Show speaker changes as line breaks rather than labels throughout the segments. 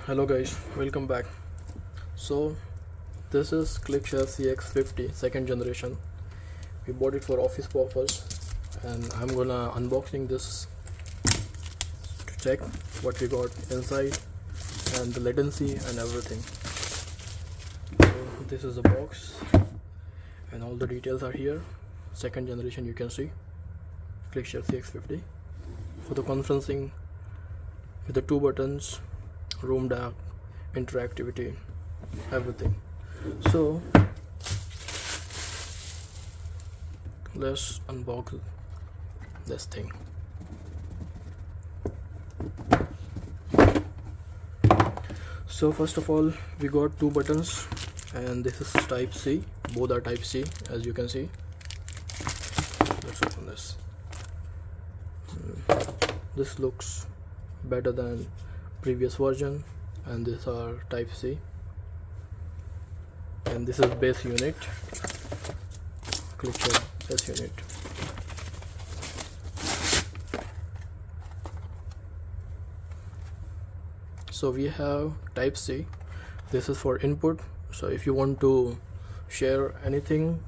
Hello guys, welcome back. So this is ClickShare CX-50 second generation. We bought it for office purpose and I'm gonna unboxing this to check what we got inside and the latency and everything. So this is the box and all the details are here. Second generation, you can see ClickShare CX-50 for the conferencing with the 2 buttons, room dark, interactivity, everything. So let's unbox this thing. So first of all, we got 2 buttons and this is type C. Both are type C, as you can see. Let's open this. This looks better than previous version, and these are type C, and this is base unit, ClickShare base unit. So we have type C. This is for input, so if you want to share anything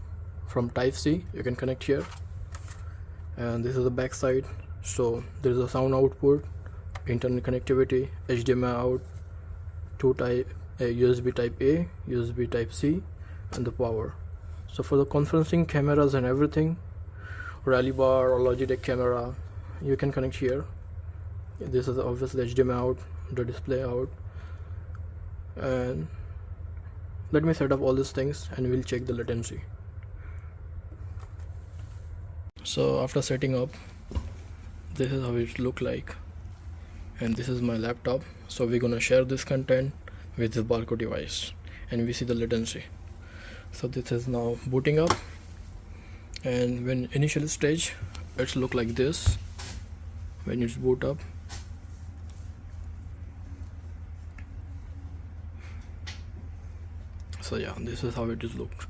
from type C, you can connect here. And this is the back side, so there is a sound output, internet connectivity, HDMI out, 2 type, USB type A, USB type C, and the power. So for the conferencing cameras and everything, Rally Bar or Logitech camera, you can connect here. This is obviously HDMI out, the display out. And let me set up all these things and we'll check the latency. So after setting up, this is how it look like, and this is my laptop. So we're gonna share this content with the Barco device and we see the latency. So this is now booting up, and when initial stage it's look like this when it's boot up. So yeah, this is how it is looked.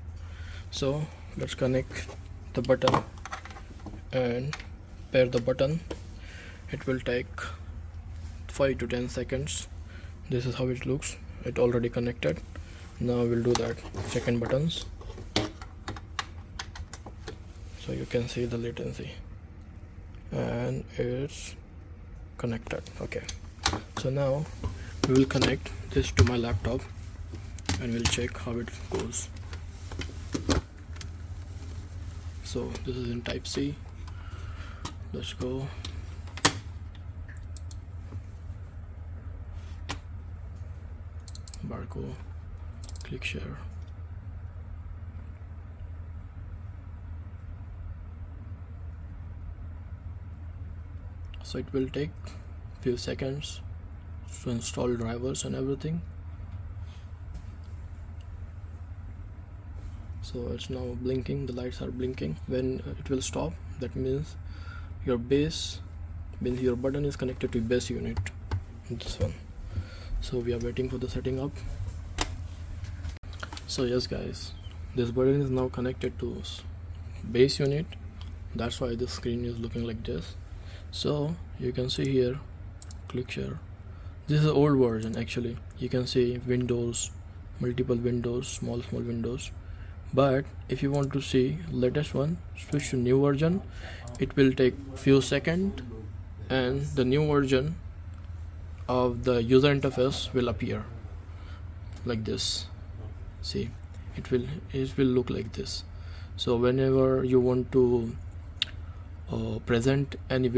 So let's connect the button and pair the button. It will take 5 to 10 seconds. This is how it looks. It already connected. Now we'll do that second buttons, so you can see the latency, and it's connected. Okay, so now we will connect this to my laptop and we'll check how it goes. So this is in type C. Let's go. Barco ClickShare. So it will take few seconds to install drivers and everything. So it's now blinking, the lights are blinking. When it will stop, that means your button is connected to base unit, this one. So we are waiting for the setting up. So yes guys, this button is now connected to base unit. That's why the screen is looking like this. So you can see here ClickShare. This is the old version actually. You can see windows, multiple windows, small windows. But if you want to see latest one, switch to new version. It will take few seconds and the new version of the user interface will appear like this. See, it will look like this. So whenever you want to present any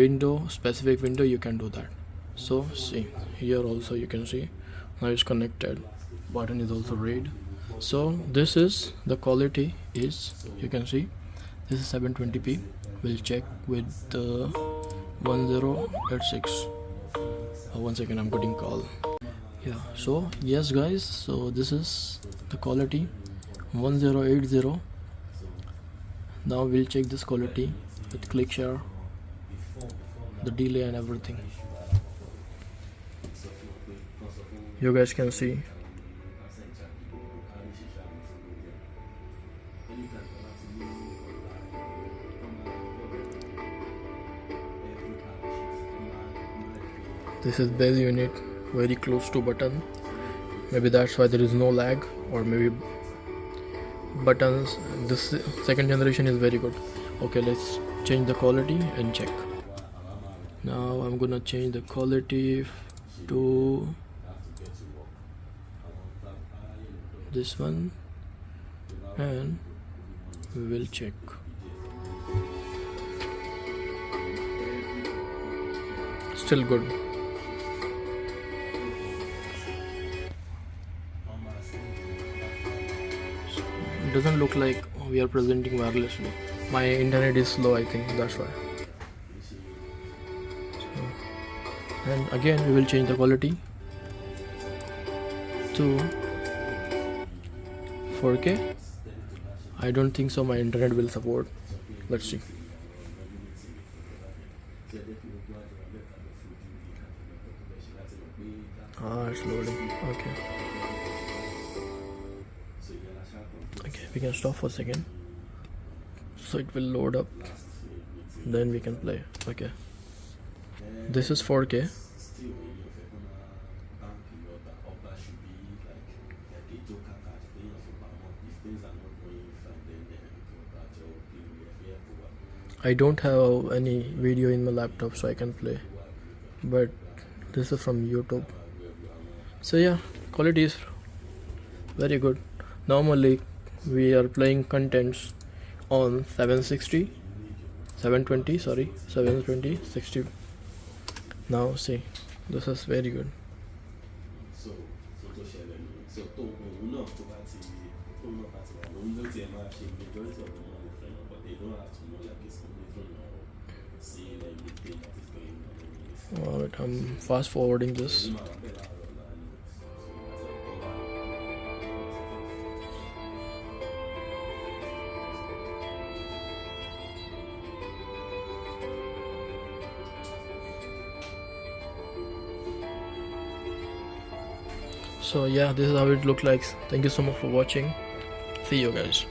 specific window, you can do that. So see, here also you can see now it's connected, button is also red. So this is the quality is, you can see this is 720p. We'll check with the 1086. One second, I'm getting call. Yeah, so yes guys, so this is the quality 1080. Now we'll check this quality with ClickShare, the delay and everything. You guys can see this is base unit, very close to button. Maybe that's why there is no lag, or maybe buttons, this second generation is very good. Okay, let's change the quality and check. Now I'm gonna change the quality to this one and we will check. Still good. It doesn't look like we are presenting wirelessly. My internet is slow, I think that's why. So, and again we will change the quality to 4K. I don't think so my internet will support. Let's see. It's loading. Okay, we can stop for a second so it will load up, then we can play. Okay, this is 4K. I don't have any video in my laptop so I can play, but this is from YouTube. So yeah, quality is very good. Normally we are playing contents on 720, 60. Now see, this is very good. Alright, I'm fast forwarding this. So yeah, this is how it looks like. Thank you so much for watching. See you guys.